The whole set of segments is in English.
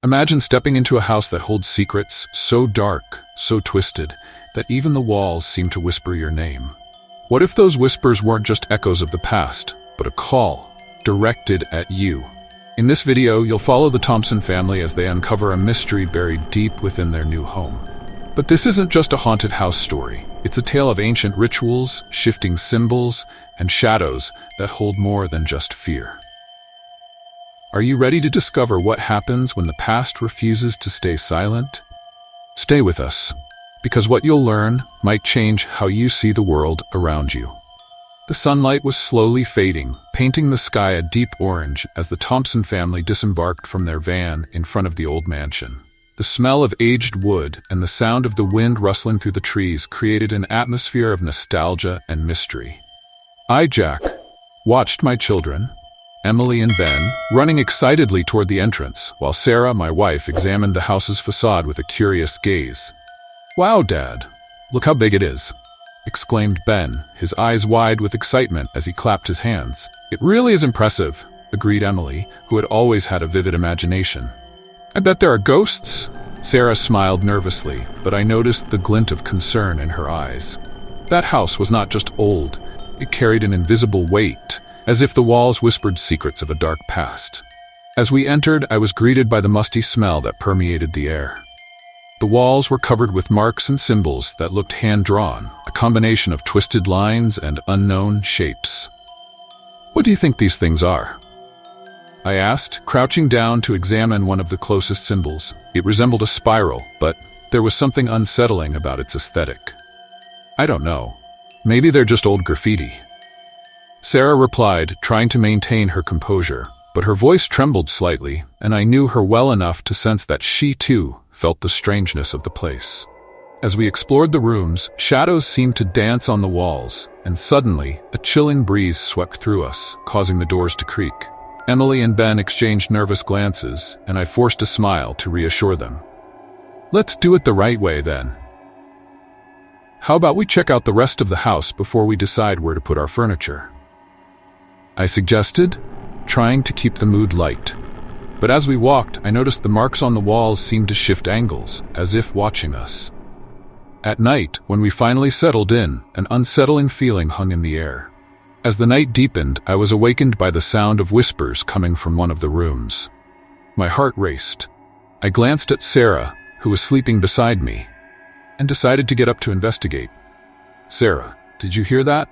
Imagine stepping into a house that holds secrets so dark, so twisted, that even the walls seem to whisper your name. What if those whispers weren't just echoes of the past, but a call directed at you? In this video, you'll follow the Thompson family as they uncover a mystery buried deep within their new home. But this isn't just a haunted house story. It's a tale of ancient rituals, shifting symbols, and shadows that hold more than just fear. Are you ready to discover what happens when the past refuses to stay silent? Stay with us, because what you'll learn might change how you see the world around you. The sunlight was slowly fading, painting the sky a deep orange as the Thompson family disembarked from their van in front of the old mansion. The smell of aged wood and the sound of the wind rustling through the trees created an atmosphere of nostalgia and mystery. I, Jack, watched my children, Emily and Ben, running excitedly toward the entrance, while Sarah, my wife, examined the house's facade with a curious gaze. "Wow, Dad, look how big it is," exclaimed Ben, his eyes wide with excitement as he clapped his hands. "It really is impressive," agreed Emily, who had always had a vivid imagination. "I bet there are ghosts?" Sarah smiled nervously, but I noticed the glint of concern in her eyes. That house was not just old, it carried an invisible weight, as if the walls whispered secrets of a dark past. As we entered, I was greeted by the musty smell that permeated the air. The walls were covered with marks and symbols that looked hand-drawn, a combination of twisted lines and unknown shapes. "What do you think these things are?" I asked, crouching down to examine one of the closest symbols. It resembled a spiral, but there was something unsettling about its aesthetic. "I don't know. Maybe they're just old graffiti." Sarah replied, trying to maintain her composure, but her voice trembled slightly, and I knew her well enough to sense that she, too, felt the strangeness of the place. As we explored the rooms, shadows seemed to dance on the walls, and suddenly, a chilling breeze swept through us, causing the doors to creak. Emily and Ben exchanged nervous glances, and I forced a smile to reassure them. "Let's do it the right way, then. How about we check out the rest of the house before we decide where to put our furniture?" I suggested, trying to keep the mood light. But as we walked, I noticed the marks on the walls seemed to shift angles, as if watching us. At night, when we finally settled in, an unsettling feeling hung in the air. As the night deepened, I was awakened by the sound of whispers coming from one of the rooms. My heart raced. I glanced at Sarah, who was sleeping beside me, and decided to get up to investigate. "Sarah, did you hear that?"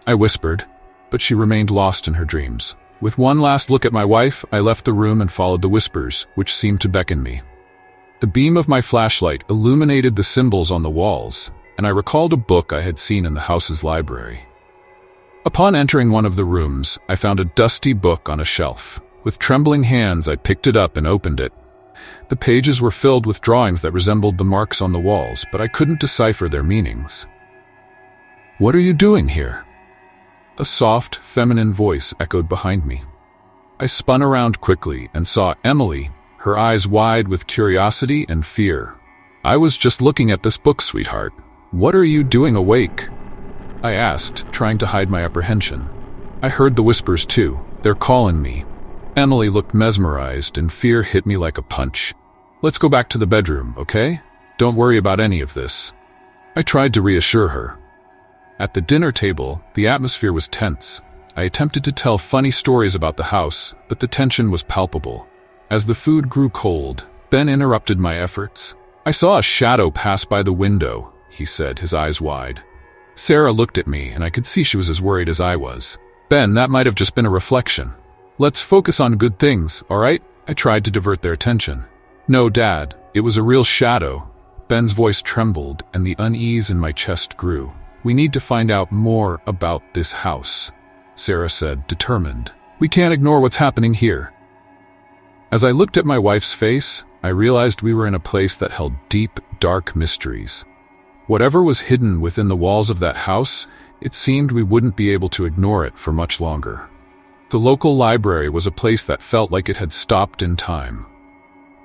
I whispered, but she remained lost in her dreams. With one last look at my wife, I left the room and followed the whispers, which seemed to beckon me. The beam of my flashlight illuminated the symbols on the walls, and I recalled a book I had seen in the house's library. Upon entering one of the rooms, I found a dusty book on a shelf. With trembling hands, I picked it up and opened it. The pages were filled with drawings that resembled the marks on the walls, but I couldn't decipher their meanings. "What are you doing here?" A soft, feminine voice echoed behind me. I spun around quickly and saw Emily, her eyes wide with curiosity and fear. "I was just looking at this book, sweetheart. What are you doing awake?" I asked, trying to hide my apprehension. I heard the whispers too. "They're calling me." Emily looked mesmerized, and fear hit me like a punch. "Let's go back to the bedroom, okay? Don't worry about any of this." I tried to reassure her. At the dinner table, the atmosphere was tense. I attempted to tell funny stories about the house, but the tension was palpable. As the food grew cold, Ben interrupted my efforts. "I saw a shadow pass by the window," he said, his eyes wide. Sarah looked at me, and I could see she was as worried as I was. "Ben, that might have just been a reflection. Let's focus on good things, all right?" I tried to divert their attention. "No, Dad, it was a real shadow." Ben's voice trembled, and the unease in my chest grew. "We need to find out more about this house," Sarah said, determined. "We can't ignore what's happening here." As I looked at my wife's face, I realized we were in a place that held deep, dark mysteries. Whatever was hidden within the walls of that house, it seemed we wouldn't be able to ignore it for much longer. The local library was a place that felt like it had stopped in time.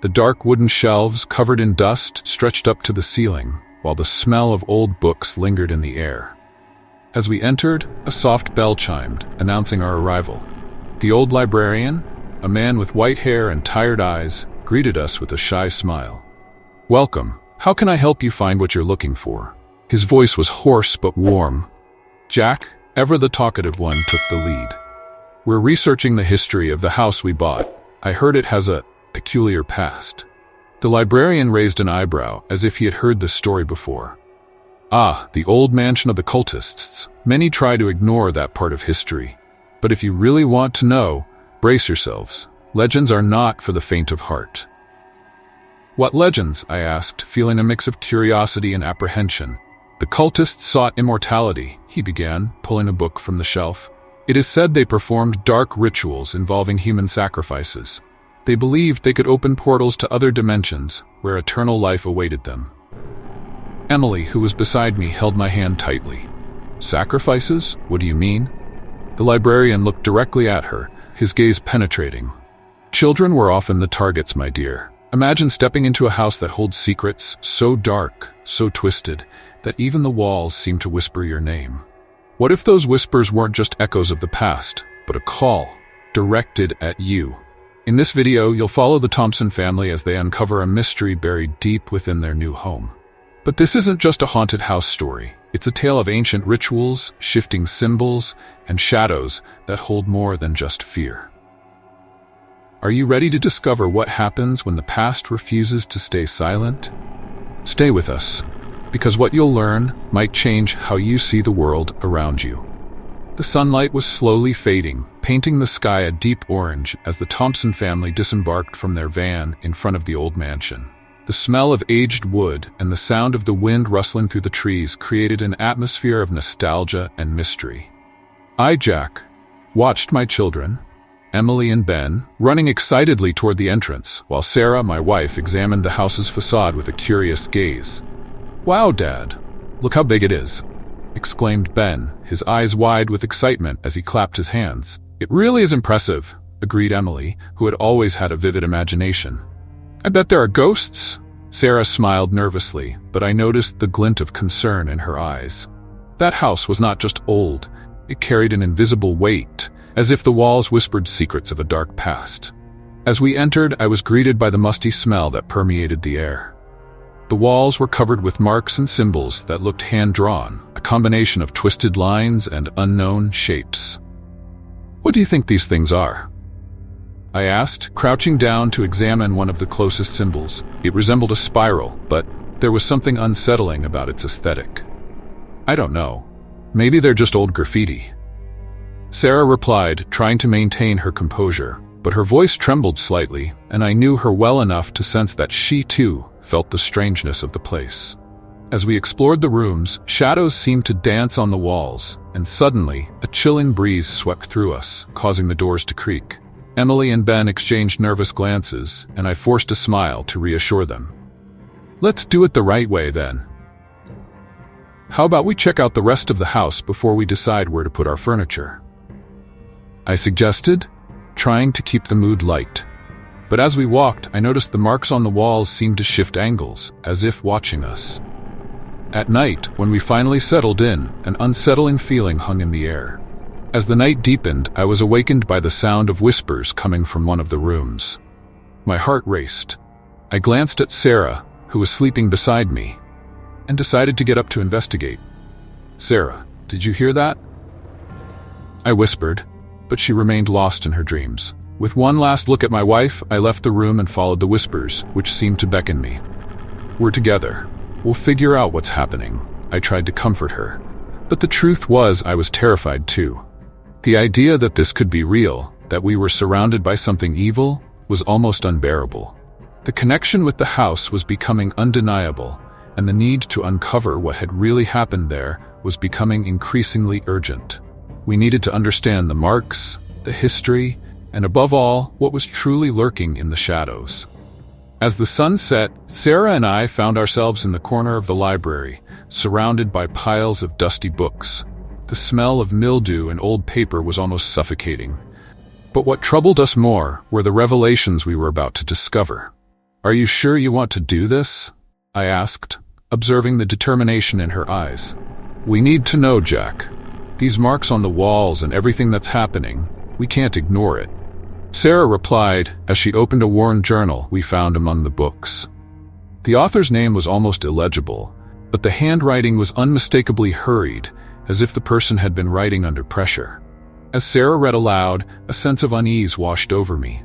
The dark wooden shelves, covered in dust, stretched up to the ceiling, while the smell of old books lingered in the air. As we entered, a soft bell chimed, announcing our arrival. The old librarian, a man with white hair and tired eyes, greeted us with a shy smile. "Welcome. How can I help you find what you're looking for?" His voice was hoarse but warm. Jack, ever the talkative one, took the lead. "We're researching the history of the house we bought. I heard it has a peculiar past." The librarian raised an eyebrow, as if he had heard this story before. "Ah, the old mansion of the cultists. Many try to ignore that part of history. But if you really want to know, brace yourselves. Legends are not for the faint of heart." "What legends?" I asked, feeling a mix of curiosity and apprehension. "The cultists sought immortality," he began, pulling a book from the shelf. "It is said they performed dark rituals involving human sacrifices. They believed they could open portals to other dimensions, where eternal life awaited them." Emily, who was beside me, held my hand tightly. "Sacrifices? What do you mean?" The librarian looked directly at her, his gaze penetrating. "Children were often the targets, my dear. Imagine stepping into a house that holds secrets so dark, so twisted, that even the walls seem to whisper your name. What if those whispers weren't just echoes of the past, but a call, directed at you? In this video, you'll follow the Thompson family as they uncover a mystery buried deep within their new home. But this isn't just a haunted house story. It's a tale of ancient rituals, shifting symbols, and shadows that hold more than just fear. Are you ready to discover what happens when the past refuses to stay silent? Stay with us, because what you'll learn might change how you see the world around you. The sunlight was slowly fading, painting the sky a deep orange as the Thompson family disembarked from their van in front of the old mansion. The smell of aged wood and the sound of the wind rustling through the trees created an atmosphere of nostalgia and mystery. I, Jack, watched my children, Emily and Ben, running excitedly toward the entrance, while Sarah, my wife, examined the house's facade with a curious gaze. "Wow, Dad, look how big it is," exclaimed Ben, his eyes wide with excitement as he clapped his hands. "It really is impressive," agreed Emily, who had always had a vivid imagination. "I bet there are ghosts?" Sarah smiled nervously, but I noticed the glint of concern in her eyes. That house was not just old, it carried an invisible weight, as if the walls whispered secrets of a dark past. As we entered, I was greeted by the musty smell that permeated the air. The walls were covered with marks and symbols that looked hand-drawn, a combination of twisted lines and unknown shapes. "What do you think these things are?" I asked, crouching down to examine one of the closest symbols. It resembled a spiral, but there was something unsettling about its aesthetic. "I don't know. Maybe they're just old graffiti." Sarah replied, trying to maintain her composure, but her voice trembled slightly, and I knew her well enough to sense that she, too, felt the strangeness of the place. As we explored the rooms, shadows seemed to dance on the walls, and suddenly, a chilling breeze swept through us, causing the doors to creak. Emily and Ben exchanged nervous glances, and I forced a smile to reassure them. "Let's do it the right way, then. How about we check out the rest of the house before we decide where to put our furniture?" I suggested, trying to keep the mood light. But as we walked, I noticed the marks on the walls seemed to shift angles, as if watching us. At night, when we finally settled in, an unsettling feeling hung in the air. As the night deepened, I was awakened by the sound of whispers coming from one of the rooms. My heart raced. I glanced at Sarah, who was sleeping beside me, and decided to get up to investigate. "Sarah, did you hear that?" I whispered, but she remained lost in her dreams. With one last look at my wife, I left the room and followed the whispers, which seemed to beckon me. "We're together. We'll figure out what's happening," I tried to comfort her. But the truth was, I was terrified too. The idea that this could be real, that we were surrounded by something evil, was almost unbearable. The connection with the house was becoming undeniable, and the need to uncover what had really happened there was becoming increasingly urgent. We needed to understand the marks, the history, and above all, what was truly lurking in the shadows. As the sun set, Sarah and I found ourselves in the corner of the library, surrounded by piles of dusty books. The smell of mildew and old paper was almost suffocating. But what troubled us more were the revelations we were about to discover. "Are you sure you want to do this?" I asked, observing the determination in her eyes. "We need to know, Jack. These marks on the walls and everything that's happening, we can't ignore it." Sarah replied as she opened a worn journal we found among the books. The author's name was almost illegible, but the handwriting was unmistakably hurried, as if the person had been writing under pressure. As Sarah read aloud, a sense of unease washed over me.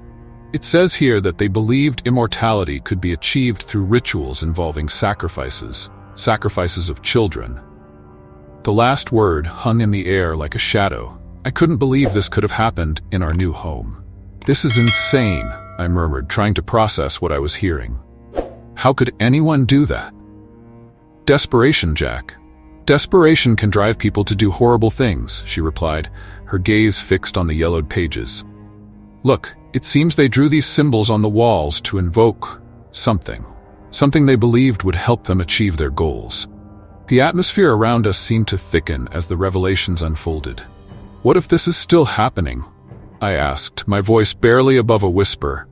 It says here that they believed immortality could be achieved through rituals involving sacrifices of children. The last word hung in the air like a shadow. I couldn't believe this could have happened in our new home. "This is insane," I murmured, trying to process what I was hearing. "How could anyone do that?" "Desperation, Jack. Desperation can drive people to do horrible things," she replied, her gaze fixed on the yellowed pages. "Look, it seems they drew these symbols on the walls to invoke something they believed would help them achieve their goals." The atmosphere around us seemed to thicken as the revelations unfolded. "What if this is still happening?" I asked, my voice barely above a whisper.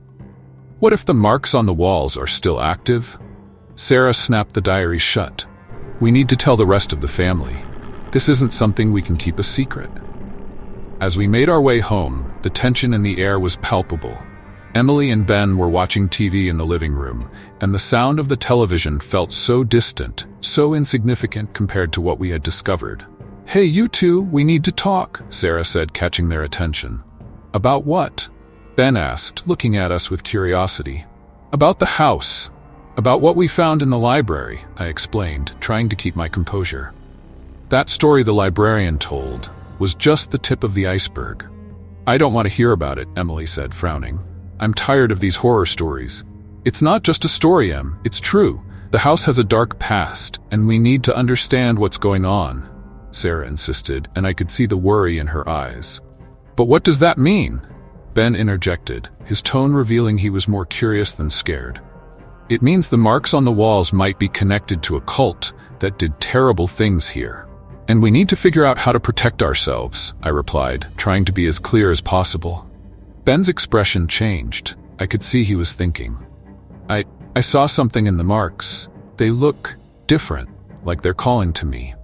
"What if the marks on the walls are still active?" Sarah snapped the diary shut. "We need to tell the rest of the family. This isn't something we can keep a secret." As we made our way home, the tension in the air was palpable. Emily and Ben were watching TV in the living room, and the sound of the television felt so distant, so insignificant compared to what we had discovered. "Hey, you two, we need to talk," Sarah said, catching their attention. "About what?" Ben asked, looking at us with curiosity. "About the house. About what we found in the library," I explained, trying to keep my composure. That story the librarian told was just the tip of the iceberg. "I don't want to hear about it," Emily said, frowning. "I'm tired of these horror stories." "It's not just a story, Em. It's true. The house has a dark past, and we need to understand what's going on," Sarah insisted, and I could see the worry in her eyes. "But what does that mean?" Ben interjected, his tone revealing he was more curious than scared. "It means the marks on the walls might be connected to a cult that did terrible things here. And we need to figure out how to protect ourselves," I replied, trying to be as clear as possible. Ben's expression changed. I could see he was thinking. I saw something in the marks. They look different, like they're calling to me."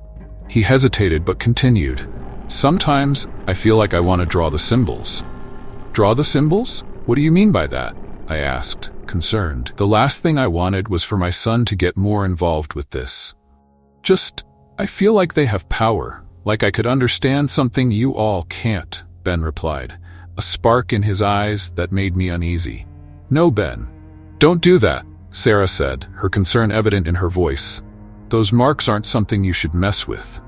He hesitated but continued. "Sometimes I feel like I want to draw the symbols." "Draw the symbols? What do you mean by that?" I asked, concerned. The last thing I wanted was for my son to get more involved with this. I feel like they have power, like I could understand something you all can't," Ben replied, a spark in his eyes that made me uneasy. "No, Ben. Don't do that," Sarah said, her concern evident in her voice. "Those marks aren't something you should mess with."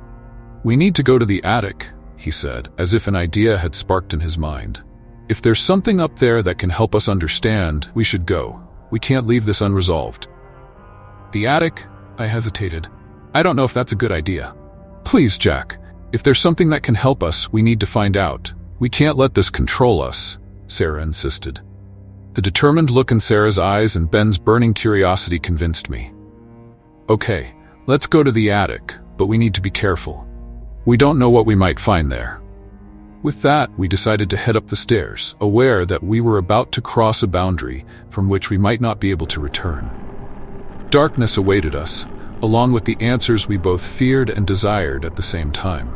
"We need to go to the attic," he said, as if an idea had sparked in his mind. "If there's something up there that can help us understand, we should go. We can't leave this unresolved." "The attic?" I hesitated. "I don't know if that's a good idea." "Please, Jack. If there's something that can help us, we need to find out. We can't let this control us," Sarah insisted. The determined look in Sarah's eyes and Ben's burning curiosity convinced me. "Okay, let's go to the attic, but we need to be careful. We don't know what we might find there." With that, we decided to head up the stairs, aware that we were about to cross a boundary from which we might not be able to return. Darkness awaited us, along with the answers we both feared and desired at the same time.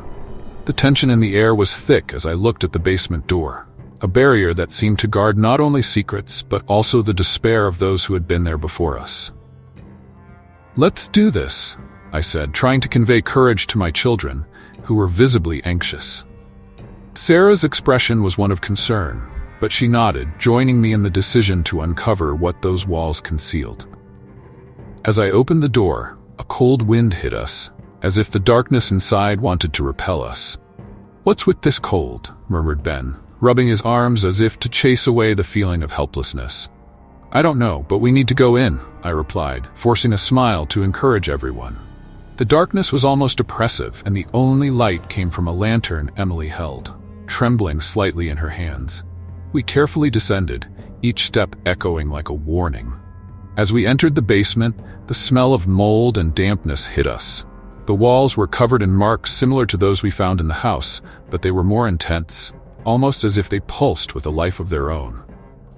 The tension in the air was thick as I looked at the basement door, a barrier that seemed to guard not only secrets but also the despair of those who had been there before us. "Let's do this," I said, trying to convey courage to my children, who were visibly anxious. Sarah's expression was one of concern, but she nodded, joining me in the decision to uncover what those walls concealed. As I opened the door, a cold wind hit us, as if the darkness inside wanted to repel us. "What's with this cold?" murmured Ben, rubbing his arms as if to chase away the feeling of helplessness. "I don't know, but we need to go in," I replied, forcing a smile to encourage everyone. The darkness was almost oppressive, and the only light came from a lantern Emily held, trembling slightly in her hands. We carefully descended, each step echoing like a warning. As we entered the basement, the smell of mold and dampness hit us. The walls were covered in marks similar to those we found in the house, but they were more intense, almost as if they pulsed with a life of their own.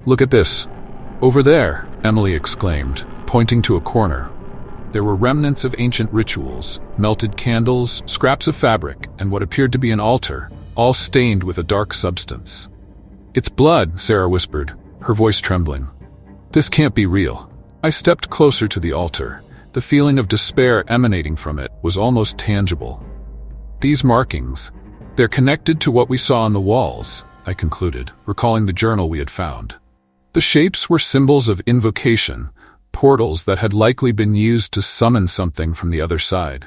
"Look at this. Over there," Emily exclaimed, pointing to a corner. There were remnants of ancient rituals, melted candles, scraps of fabric, and what appeared to be an altar, all stained with a dark substance. "It's blood," Sarah whispered, her voice trembling. "This can't be real." I stepped closer to the altar. The feeling of despair emanating from it was almost tangible. "These markings, they're connected to what we saw on the walls," I concluded, recalling the journal we had found. The shapes were symbols of invocation, portals that had likely been used to summon something from the other side.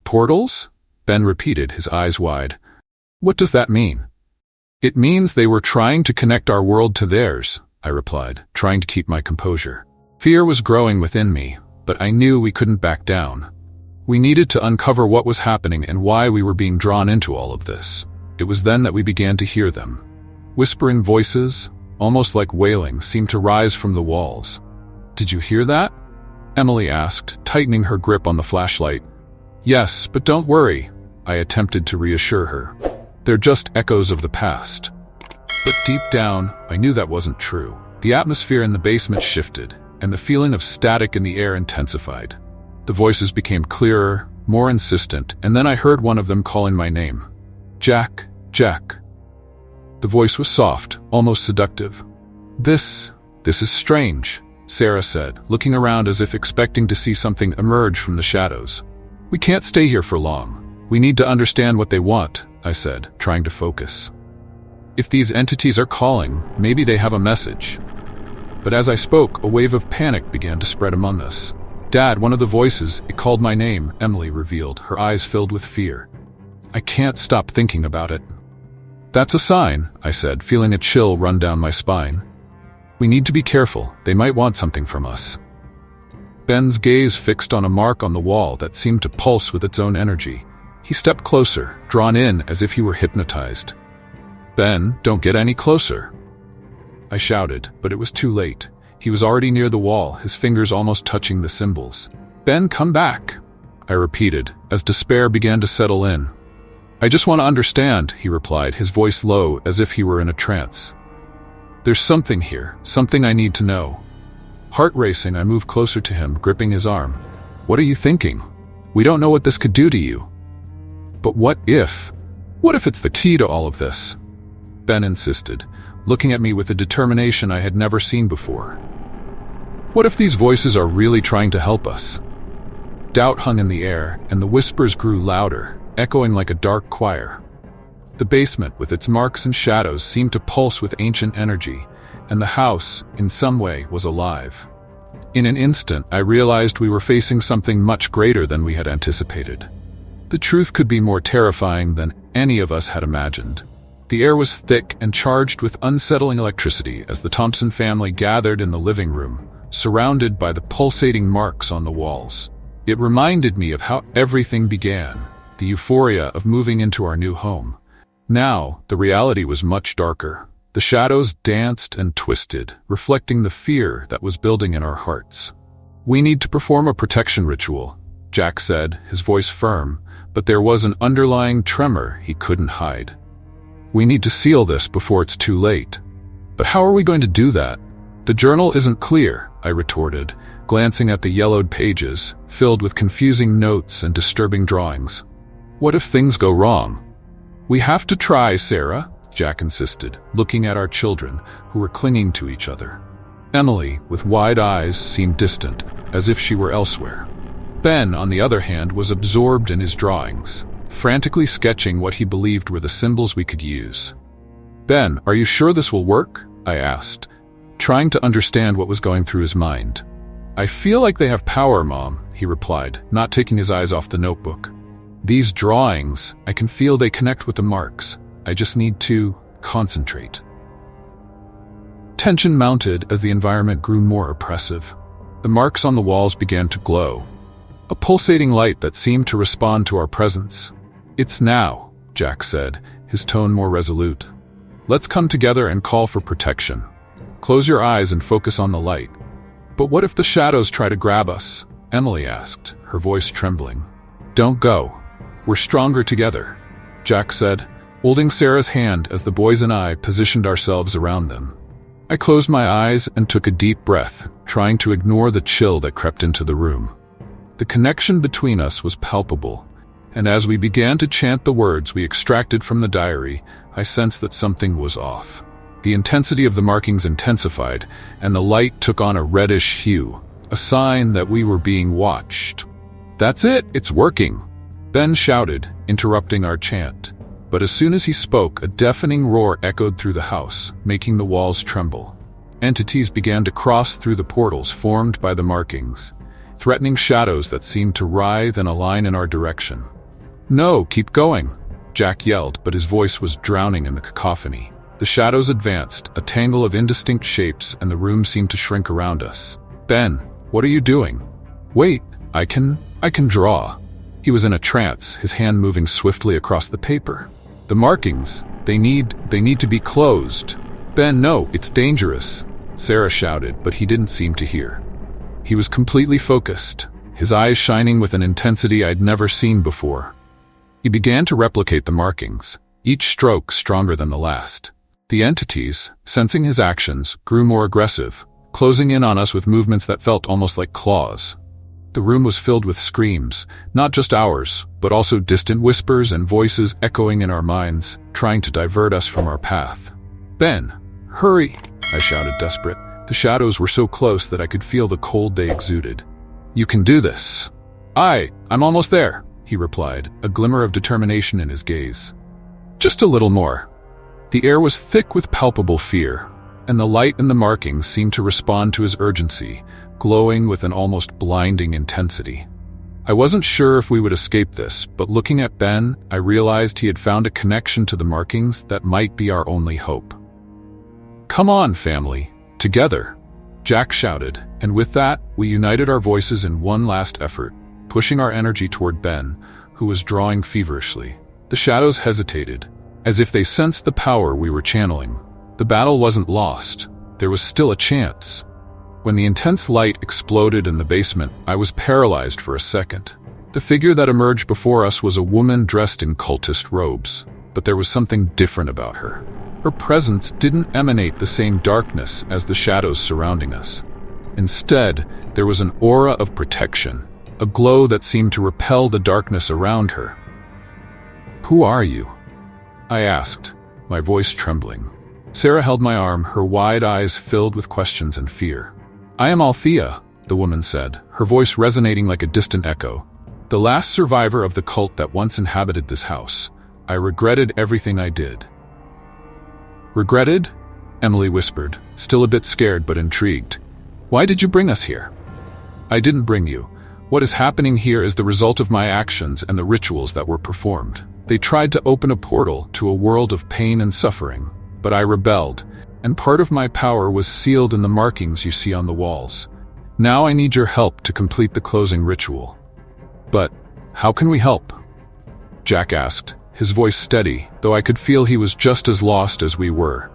"Portals?" Ben repeated, his eyes wide. "What does that mean?" "It means they were trying to connect our world to theirs," I replied, trying to keep my composure. Fear was growing within me, but I knew we couldn't back down. We needed to uncover what was happening and why we were being drawn into all of this. It was then that we began to hear them. Whispering voices, almost like wailing, seemed to rise from the walls. "Did you hear that?" Emily asked, tightening her grip on the flashlight. "Yes, but don't worry," I attempted to reassure her. "They're just echoes of the past." But deep down, I knew that wasn't true. The atmosphere in the basement shifted, and the feeling of static in the air intensified. The voices became clearer, more insistent, and then I heard one of them calling my name. "Jack, Jack." The voice was soft, almost seductive. This is strange," Sarah said, looking around as if expecting to see something emerge from the shadows. "We can't stay here for long. We need to understand what they want," I said, trying to focus. "If these entities are calling, maybe they have a message." But as I spoke, a wave of panic began to spread among us. "Dad, one of the voices, it called my name," Emily revealed, her eyes filled with fear. "I can't stop thinking about it." "That's a sign," I said, feeling a chill run down my spine. "We need to be careful. They might want something from us." Ben's gaze fixed on a mark on the wall that seemed to pulse with its own energy. He stepped closer, drawn in as if he were hypnotized. "Ben, don't get any closer," I shouted, but it was too late. He was already near the wall, his fingers almost touching the symbols. "Ben, come back," I repeated, as despair began to settle in. "I just want to understand," he replied, his voice low as if he were in a trance. "There's something here, something I need to know." Heart racing, I moved closer to him, gripping his arm. "What are you thinking? We don't know what this could do to you." "But what if? What if it's the key to all of this?" Ben insisted, looking at me with a determination I had never seen before. "What if these voices are really trying to help us?" Doubt hung in the air, and the whispers grew louder, echoing like a dark choir. The basement, with its marks and shadows, seemed to pulse with ancient energy, and the house, in some way, was alive. In an instant, I realized we were facing something much greater than we had anticipated. The truth could be more terrifying than any of us had imagined. The air was thick and charged with unsettling electricity as the Thompson family gathered in the living room, surrounded by the pulsating marks on the walls. It reminded me of how everything began, the euphoria of moving into our new home. Now, the reality was much darker. The shadows danced and twisted, reflecting the fear that was building in our hearts. "We need to perform a protection ritual," Jack said, his voice firm, but there was an underlying tremor he couldn't hide. "We need to seal this before it's too late." "But how are we going to do that?" "The journal isn't clear," I retorted, glancing at the yellowed pages, filled with confusing notes and disturbing drawings. "What if things go wrong?" "We have to try, Sarah," Jack insisted, looking at our children, who were clinging to each other. Emily, with wide eyes, seemed distant, as if she were elsewhere. Ben, on the other hand, was absorbed in his drawings, frantically sketching what he believed were the symbols we could use. "Ben, are you sure this will work?" I asked, trying to understand what was going through his mind. "I feel like they have power, Mom," he replied, not taking his eyes off the notebook. "These drawings, I can feel they connect with the marks. I just need to concentrate." Tension mounted as the environment grew more oppressive. The marks on the walls began to glow, a pulsating light that seemed to respond to our presence. "It's now," Jack said, his tone more resolute. "Let's come together and call for protection. Close your eyes and focus on the light." "But what if the shadows try to grab us?" Emily asked, her voice trembling. "Don't go. We're stronger together," Jack said, holding Sarah's hand as the boys and I positioned ourselves around them. I closed my eyes and took a deep breath, trying to ignore the chill that crept into the room. The connection between us was palpable, and as we began to chant the words we extracted from the diary, I sensed that something was off. the intensity of the markings intensified, and the light took on a reddish hue, a sign that we were being watched. "That's it, it's working," Ben shouted, interrupting our chant. But as soon as he spoke, a deafening roar echoed through the house, making the walls tremble. Entities began to cross through the portals formed by the markings, threatening shadows that seemed to writhe and align in our direction. "No, keep going," Jack yelled, but his voice was drowning in the cacophony. The shadows advanced, a tangle of indistinct shapes, and the room seemed to shrink around us. "Ben, what are you doing?" "Wait, I can draw." He was in a trance, his hand moving swiftly across the paper. "The markings, they need to be closed." "Ben, no, it's dangerous," Sarah shouted, but he didn't seem to hear. He was completely focused, his eyes shining with an intensity I'd never seen before. He began to replicate the markings, each stroke stronger than the last. The entities, sensing his actions, grew more aggressive, closing in on us with movements that felt almost like claws. The room was filled with screams, not just ours, but also distant whispers and voices echoing in our minds, trying to divert us from our path. "Ben, hurry!" I shouted, desperate. The shadows were so close that I could feel the cold they exuded. "You can do this." I'm almost there," he replied, a glimmer of determination in his gaze. "Just a little more." The air was thick with palpable fear, and the light in the markings seemed to respond to his urgency, glowing with an almost blinding intensity. I wasn't sure if we would escape this, but looking at Ben, I realized he had found a connection to the markings that might be our only hope. "Come on, family, together," Jack shouted, and with that, we united our voices in one last effort, pushing our energy toward Ben, who was drawing feverishly. The shadows hesitated, as if they sensed the power we were channeling. The battle wasn't lost. There was still a chance. When the intense light exploded in the basement, I was paralyzed for a second. The figure that emerged before us was a woman dressed in cultist robes, but there was something different about her. Her presence didn't emanate the same darkness as the shadows surrounding us. Instead, there was an aura of protection, a glow that seemed to repel the darkness around her. "Who are you?" I asked, my voice trembling. Sarah held my arm, her wide eyes filled with questions and fear. "I am Althea," the woman said, her voice resonating like a distant echo. "The last survivor of the cult that once inhabited this house. I regretted everything I did." "Regretted?" Emily whispered, still a bit scared but intrigued. "Why did you bring us here?" "I didn't bring you. What is happening here is the result of my actions and the rituals that were performed. They tried to open a portal to a world of pain and suffering, but I rebelled, and part of my power was sealed in the markings you see on the walls. Now I need your help to complete the closing ritual." "But how can we help?" Jack asked, his voice steady, though I could feel he was just as lost as we were.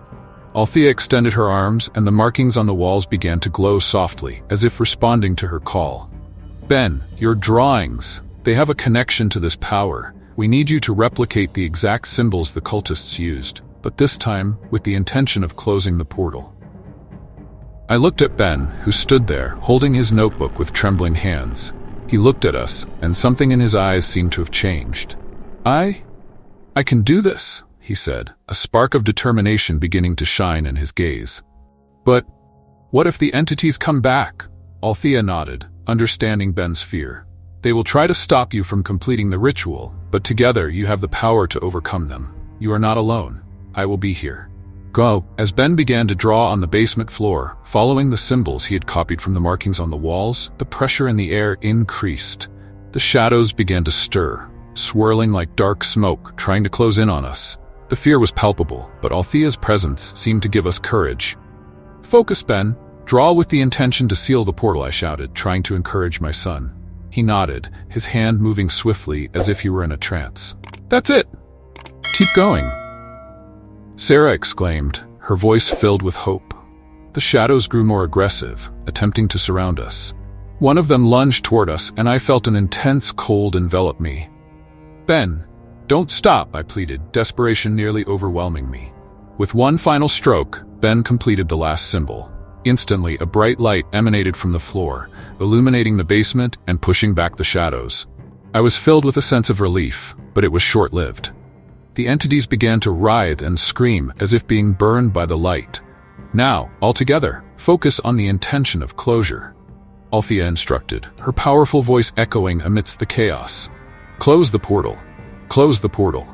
Althea extended her arms, and the markings on the walls began to glow softly, as if responding to her call. "Ben, your drawings, they have a connection to this power. We need you to replicate the exact symbols the cultists used, but this time with the intention of closing the portal." I looked at Ben, who stood there, holding his notebook with trembling hands. He looked at us, and something in his eyes seemed to have changed. I can do this," he said, a spark of determination beginning to shine in his gaze. "But what if the entities come back?" Althea nodded, understanding Ben's fear. "They will try to stop you from completing the ritual, but together you have the power to overcome them. You are not alone. I will be here." "Go." As Ben began to draw on the basement floor, following the symbols he had copied from the markings on the walls, the pressure in the air increased. The shadows began to stir, swirling like dark smoke, trying to close in on us. The fear was palpable, but Althea's presence seemed to give us courage. "Focus, Ben. Draw with the intention to seal the portal," I shouted, trying to encourage my son. He nodded, his hand moving swiftly as if he were in a trance. "That's it. Keep going," Sarah exclaimed, her voice filled with hope. The shadows grew more aggressive, attempting to surround us. One of them lunged toward us, and I felt an intense cold envelop me. "Ben, don't stop," I pleaded, desperation nearly overwhelming me. With one final stroke, Ben completed the last symbol. Instantly, a bright light emanated from the floor, illuminating the basement and pushing back the shadows. I was filled with a sense of relief, but it was short-lived. The entities began to writhe and scream as if being burned by the light. Now, all together, focus on the intention of closure, Althea instructed, her powerful voice echoing amidst the chaos. Close the portal. Close the portal,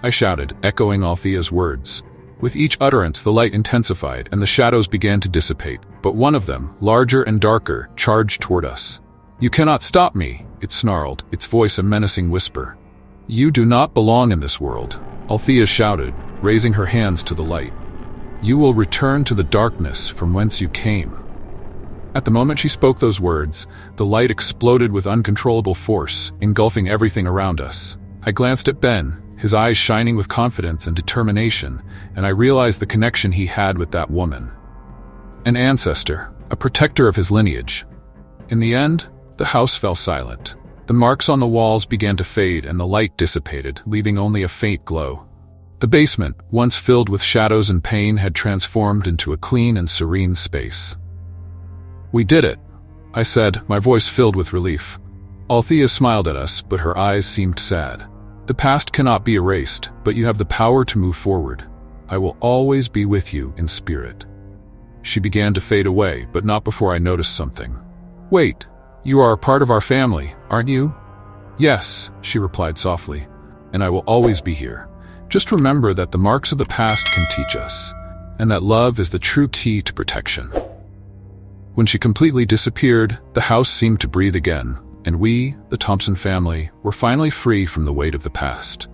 I shouted, echoing Althea's words. With each utterance, the light intensified and the shadows began to dissipate, but one of them, larger and darker, charged toward us. You cannot stop me, it snarled, its voice a menacing whisper. You do not belong in this world, Althea shouted, raising her hands to the light. You will return to the darkness from whence you came. At the moment she spoke those words, the light exploded with uncontrollable force, engulfing everything around us. I glanced at Ben, his eyes shining with confidence and determination, and I realized the connection he had with that woman. An ancestor, a protector of his lineage. In the end, the house fell silent. The marks on the walls began to fade and the light dissipated, leaving only a faint glow. The basement, once filled with shadows and pain, had transformed into a clean and serene space. We did it, I said, my voice filled with relief. Althea smiled at us, but her eyes seemed sad. The past cannot be erased, but you have the power to move forward. I will always be with you in spirit. She began to fade away, but not before I noticed something. Wait, you are a part of our family, aren't you? Yes, she replied softly, and I will always be here. Just remember that the marks of the past can teach us, and that love is the true key to protection. When she completely disappeared, the house seemed to breathe again, and we, the Thompson family, were finally free from the weight of the past.